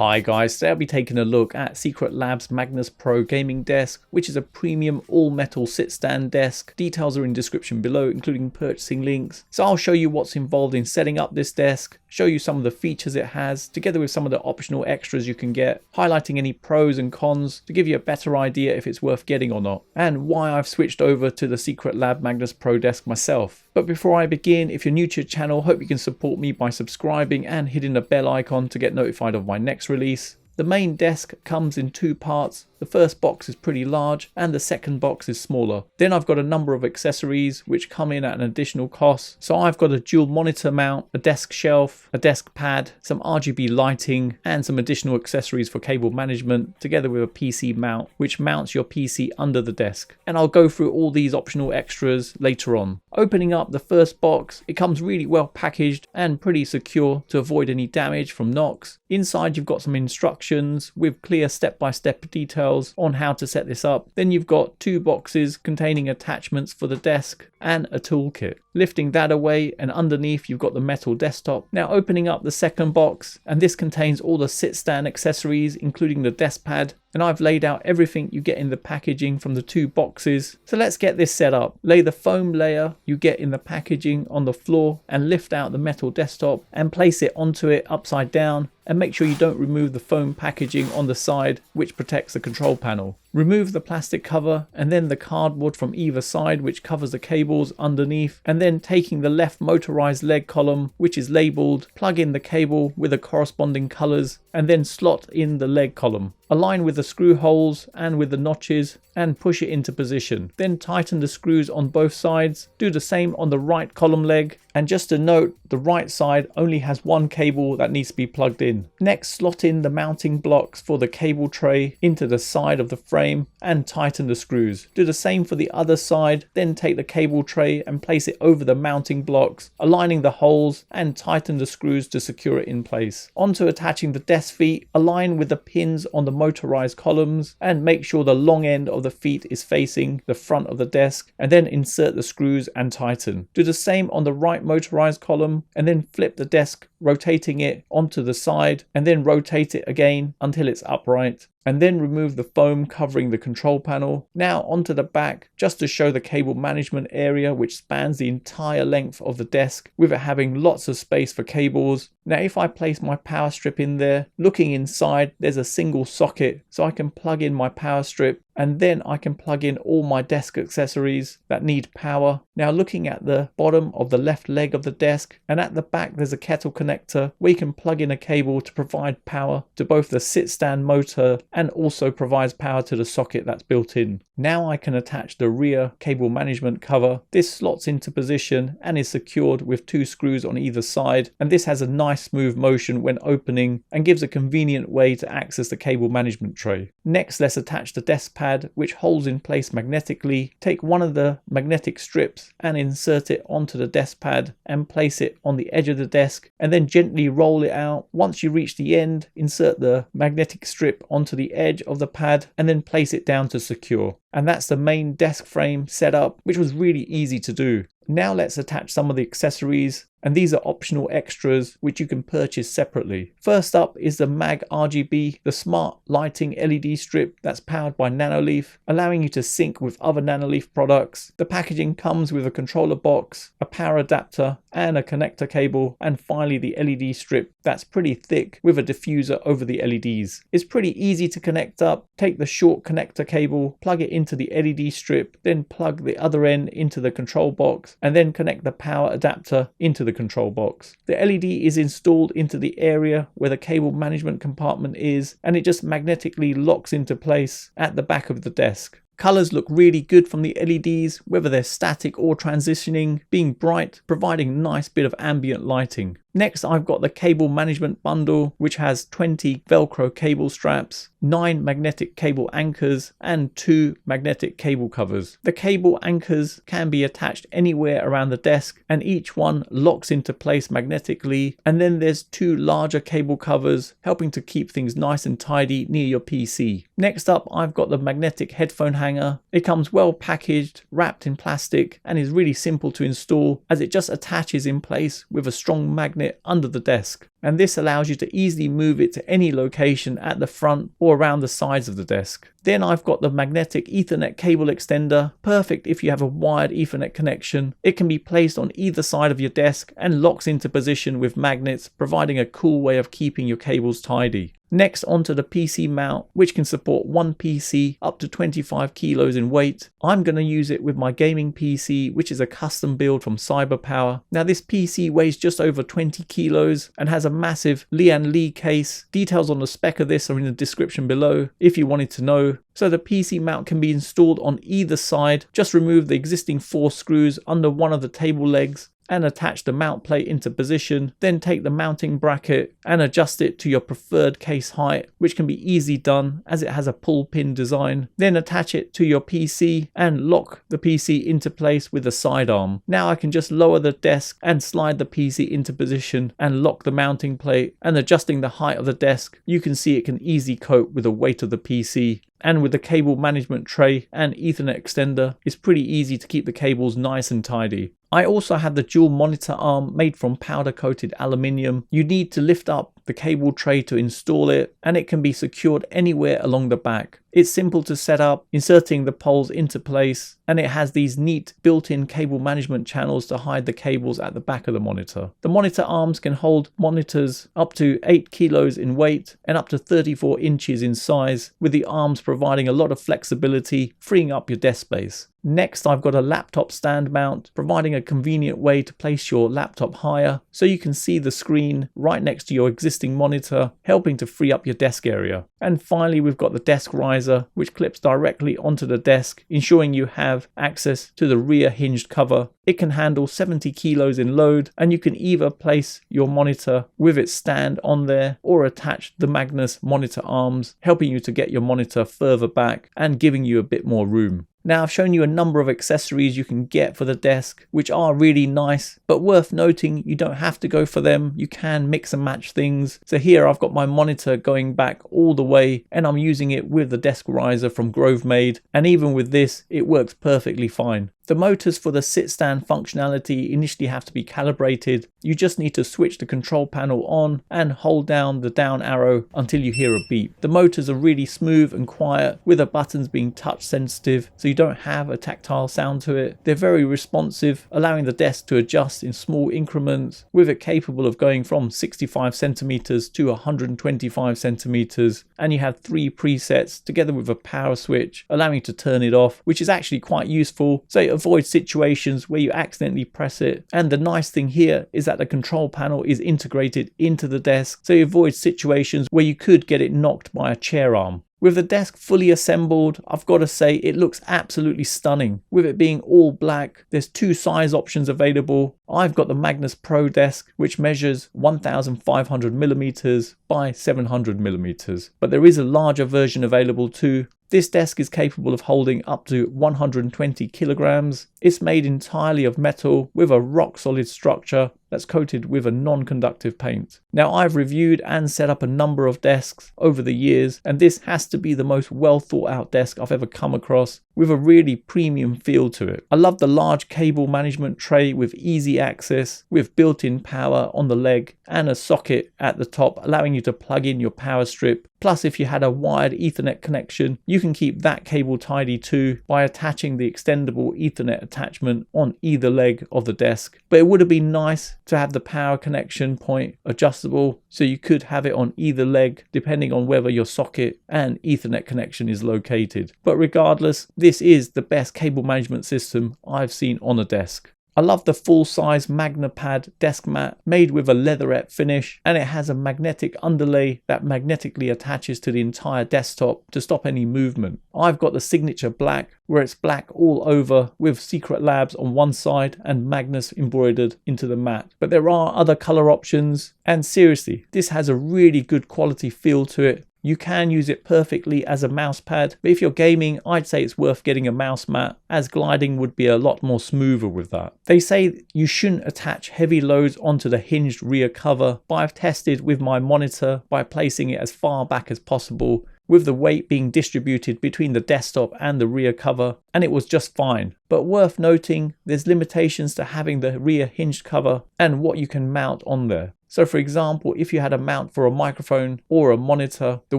Hi guys, today I'll be taking a look at Secretlab's Magnus Pro gaming desk, which is a premium all metal sit stand desk. Details are in description below, including purchasing links. So I'll show you what's involved in setting up this desk, show you some of the features it has, together with some of the optional extras you can get, highlighting any pros and cons to give you a better idea if it's worth getting or not, and why I've switched over to the Secretlab Magnus Pro desk myself. But before I begin, if you're new to the channel, hope you can support me by subscribing and hitting the bell icon to get notified of my next release. The main desk comes in two parts. The first box is pretty large and the second box is smaller. Then I've got a number of accessories which come in at an additional cost. So I've got a dual monitor mount, a desk shelf, a desk pad, some RGB lighting and some additional accessories for cable management, together with a PC mount which mounts your PC under the desk. And I'll go through all these optional extras later on. Opening up the first box, it comes really well packaged and pretty secure to avoid any damage from knocks. Inside you've got some instructions with clear step-by-step details on how to set this up. Then you've got two boxes containing attachments for the desk and a toolkit. Lifting that away, and underneath you've got the metal desktop. Now opening up the second box, and this contains all the sit stand accessories including the desk pad, and I've laid out everything you get in the packaging from the two boxes. So let's get this set up. Lay the foam layer you get in the packaging on the floor and lift out the metal desktop and place it onto it upside down, and make sure you don't remove the foam packaging on the side which protects the control panel. Remove the plastic cover and then the cardboard from either side which covers the cables underneath, and then taking the left motorized leg column which is labeled, plug in the cable with the corresponding colors and then slot in the leg column. Align with the screw holes and with the notches and push it into position. Then tighten the screws on both sides. Do the same on the right column leg. And just to note, the right side only has one cable that needs to be plugged in. Next, slot in the mounting blocks for the cable tray into the side of the frame and tighten the screws. Do the same for the other side. Then take the cable tray and place it over the mounting blocks, aligning the holes and tighten the screws to secure it in place. Onto attaching the desk feet, align with the pins on the motorized columns and make sure the long end of the feet is facing the front of the desk, and then insert the screws and tighten. Do the same on the right motorized column and then flip the desk, rotating it onto the side and then rotate it again until it's upright. And then remove the foam covering the control panel. Now onto the back, just to show the cable management area which spans the entire length of the desk, with it having lots of space for cables. Now if I place my power strip in there, looking inside there's a single socket, so I can plug in my power strip and then I can plug in all my desk accessories that need power. Now looking at the bottom of the left leg of the desk, and at the back there's a kettle connector where you can plug in a cable to provide power to both the sit stand motor and also provides power to the socket that's built in. Now I can attach the rear cable management cover. This slots into position and is secured with two screws on either side, and this has a nice smooth motion when opening and gives a convenient way to access the cable management tray. Next, let's attach the desk pad which holds in place magnetically. Take one of the magnetic strips and insert it onto the desk pad and place it on the edge of the desk, and then gently roll it out. Once you reach the end, insert the magnetic strip onto the edge of the pad and then place it down to secure. And that's the main desk frame setup, which was really easy to do. Now let's attach some of the accessories, and these are optional extras which you can purchase separately. First up is the MAGRGB, the smart lighting LED strip that's powered by Nanoleaf, allowing you to sync with other Nanoleaf products. The packaging comes with a controller box, a power adapter and a connector cable, and finally the LED strip that's pretty thick with a diffuser over the LEDs. It's pretty easy to connect up. Take the short connector cable, plug it into the LED strip, then plug the other end into the control box and then connect the power adapter into the control box. The LED is installed into the area where the cable management compartment is, and it just magnetically locks into place at the back of the desk. Colors look really good from the LEDs, whether they're static or transitioning, being bright, providing a nice bit of ambient lighting. Next, I've got the cable management bundle, which has 20 Velcro cable straps, 9 magnetic cable anchors, and 2 magnetic cable covers. The cable anchors can be attached anywhere around the desk, and each one locks into place magnetically. And then there's 2 larger cable covers, helping to keep things nice and tidy near your PC. Next up, I've got the magnetic headphone hanger. It comes well packaged, wrapped in plastic, and is really simple to install, as it just attaches in place with a strong magnet under the desk. and this allows you to easily move it to any location at the front or around the sides of the desk. Then I've got the magnetic Ethernet cable extender, perfect if you have a wired Ethernet connection. It can be placed on either side of your desk and locks into position with magnets, providing a cool way of keeping your cables tidy. Next, onto the PC mount, which can support one PC up to 25 kilos in weight. I'm going to use it with my gaming PC, which is a custom build from CyberPower. Now this PC weighs just over 20 kilos and has a massive Lian Li case. Details on the spec of this are in the description below if you wanted to know. So the PC mount can be installed on either side. Just remove the existing 4 screws under one of the table legs and attach the mount plate into position. Then take the mounting bracket and adjust it to your preferred case height, which can be easily done as it has a pull pin design. Then attach it to your PC and lock the PC into place with the sidearm. Now I can just lower the desk and slide the PC into position and lock the mounting plate, and adjusting the height of the desk, you can see it can easily cope with the weight of the PC. And with the cable management tray and Ethernet extender, it's pretty easy to keep the cables nice and tidy. I also have the dual monitor arm made from powder coated aluminium. You need to lift up the cable tray to install it, and it can be secured anywhere along the back. It's simple to set up, inserting the poles into place, and it has these neat built-in cable management channels to hide the cables at the back of the monitor. The monitor arms can hold monitors up to 8 kilos in weight and up to 34 inches in size, with the arms providing a lot of flexibility, freeing up your desk space. Next, I've got a laptop stand mount, providing a convenient way to place your laptop higher so you can see the screen right next to your existing monitor, helping to free up your desk area. And finally, we've got the desk riser, which clips directly onto the desk, ensuring you have access to the rear hinged cover. It can handle 70 kilos in load, and you can either place your monitor with its stand on there or attach the Magnus monitor arms, helping you to get your monitor further back and giving you a bit more room. Now I've shown you a number of accessories you can get for the desk, which are really nice, but worth noting, you don't have to go for them. You can mix and match things. So here I've got my monitor going back all the way, and I'm using it with the desk riser from GroveMade, and even with this, it works perfectly fine. The motors for the sit-stand functionality initially have to be calibrated. You just need to switch the control panel on and hold down the down arrow until you hear a beep. The motors are really smooth and quiet, with the buttons being touch sensitive, so you don't have a tactile sound to it. They're very responsive, allowing the desk to adjust in small increments, with it capable of going from 65 centimeters to 125 centimeters. And you have 3 presets together with a power switch, allowing you to turn it off, which is actually quite useful. So it avoids situations where you accidentally press it. And the nice thing here is that the control panel is integrated into the desk, so you avoid situations where you could get it knocked by a chair arm. With the desk fully assembled, I've got to say it looks absolutely stunning. With it being all black, there's 2 size options available. I've got the Magnus Pro desk, which measures 1500 millimeters by 700 millimeters, but there is a larger version available too. This desk is capable of holding up to 120 kilograms. It's made entirely of metal with a rock solid structure that's coated with a non-conductive paint. Now I've reviewed and set up a number of desks over the years, and this has to be the most well thought out desk I've ever come across, with a really premium feel to it. I love the large cable management tray with easy access, with built-in power on the leg and a socket at the top, allowing you to plug in your power strip. Plus, if you had a wired Ethernet connection, you can keep that cable tidy too by attaching the extendable Ethernet attachment on either leg of the desk. But it would have been nice to have the power connection point adjustable, so you could have it on either leg depending on whether your socket and Ethernet connection is located. But regardless, this is the best cable management system I've seen on a desk. I love the full-size MagnaPad desk mat made with a leatherette finish, and it has a magnetic underlay that magnetically attaches to the entire desktop to stop any movement. I've got the signature black, where it's black all over with Secretlab on one side and Magnus embroidered into the mat. But there are other color options, and seriously, this has a really good quality feel to it. You can use it perfectly as a mouse pad, but if you're gaming, I'd say it's worth getting a mouse mat, as gliding would be a lot more smoother with that. They say you shouldn't attach heavy loads onto the hinged rear cover, but I've tested with my monitor by placing it as far back as possible, with the weight being distributed between the desktop and the rear cover, and it was just fine. But worth noting, there's limitations to having the rear hinged cover and what you can mount on there. So for example, if you had a mount for a microphone or a monitor, the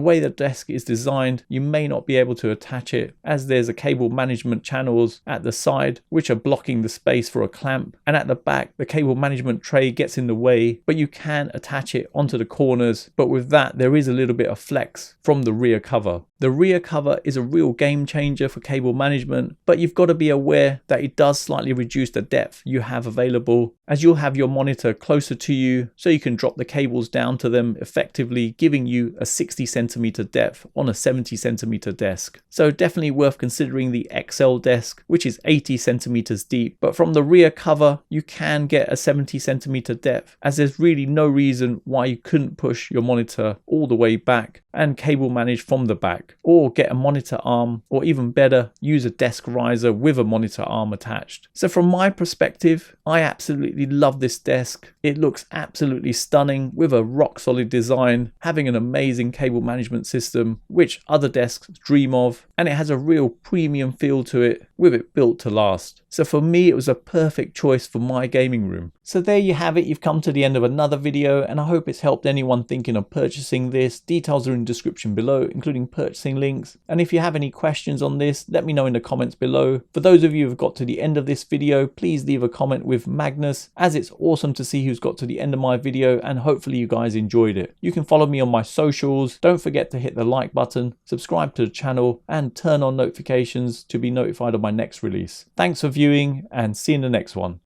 way the desk is designed, you may not be able to attach it, as there's a cable management channels at the side which are blocking the space for a clamp, and at the back the cable management tray gets in the way, but you can attach it onto the corners. But with that, there is a little bit of flex from the rear cover. The rear cover is a real game changer for cable management, but you've got to be aware that it does slightly reduce the depth you have available, as you'll have your monitor closer to you so you can drop the cables down to them effectively, giving you a 60cm depth on a 70cm desk. So definitely worth considering the XL desk, which is 80cm deep, but from the rear cover you can get a 70cm depth, as there's really no reason why you couldn't push your monitor all the way back and cable manage from the back, or get a monitor arm, or even better, use a desk riser with a monitor arm attached. So from my perspective, I absolutely love this desk. It looks absolutely stunning with a rock solid design, having an amazing cable management system which other desks dream of, and it has a real premium feel to it with it built to last. So for me, it was a perfect choice for my gaming room. So there you have it. You've come to the end of another video, and I hope it's helped anyone thinking of purchasing this. Details are in the description below, including purchasing links. And if you have any questions on this, let me know in the comments below. For those of you who've got to the end of this video, please leave a comment with Magnus, as it's awesome to see who's got to the end of my video, and hopefully you guys enjoyed it. You can follow me on my socials. Don't forget to hit the like button, subscribe to the channel, and turn on notifications to be notified of my next release. Thanks for viewing, and see you in the next one.